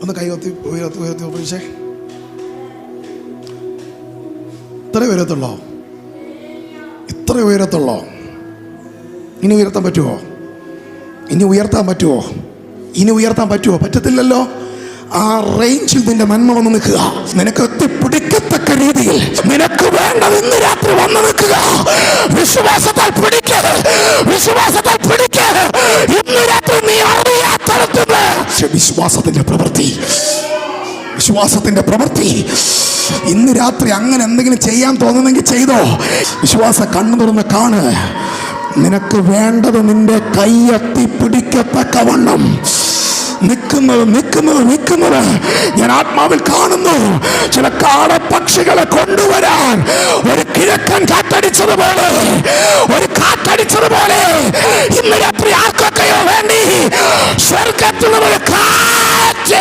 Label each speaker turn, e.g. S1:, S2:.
S1: ഒന്ന് കൈ ഉയർത്തി പിടിച്ചേ. ഇത്ര ഉയരത്തുള്ളോ? ഇത്ര ഉയരത്തുള്ളോ? ഇനി ഉയർത്താൻ പറ്റുമോ? ഇനി ഉയർത്താൻ പറ്റുമോ? ഇനി ഉയർത്താൻ പറ്റുമോ? പറ്റത്തില്ലല്ലോ. ആ റേഞ്ചിൽ നിന്റെ നന്മ വന്ന് നിൽക്കുക. നിനക്ക് എത്തിപ്പിടിക്കത്തക്ക രീതിയിൽ നിനക്ക് വേണ്ടത് ഇന്ന് രാത്രി വന്ന് നിൽക്കുക. വിശ്വാസത്താൽ പിടിക്കുക, വിശ്വാസത്താൽ പിടിക്കുക. ഇന്ന് രാത്രി നീ അറിയാത്തടത്തുള്ള വിശ്വാസത്തിന്റെ പ്രവൃത്തി, വിശ്വാസത്തിന്റെ പ്രവൃത്തി. ഇന്ന് രാത്രി അങ്ങനെ എന്തെങ്കിലും ചെയ്യാൻ തോന്നുന്നെങ്കിൽ ചെയ്തോ. വിശ്വാസ കണ്ണു തുറന്ന് കാണ്. നിനക്ക് വേണ്ടത് നിന്റെ കൈയെത്തി പിടിക്കത്തക്കവണ്ണം നിൽക്കുന്നത് ഞാൻ ആത്മാവിൽ കാണുന്നു. ചില കാടപ്പക്ഷികളെ കൊണ്ടുവരാൻ ഒരു കിഴക്കൻ കാറ്റടിച്ചതുപോലെ, ഒരു കാറ്റടിച്ചതുപോലെ ഇന്ന് രാത്രി ആർക്കൊക്കെയോ വേണ്ടി സ്വർഗത്തിലുള്ള ഒരു കാറ്റ്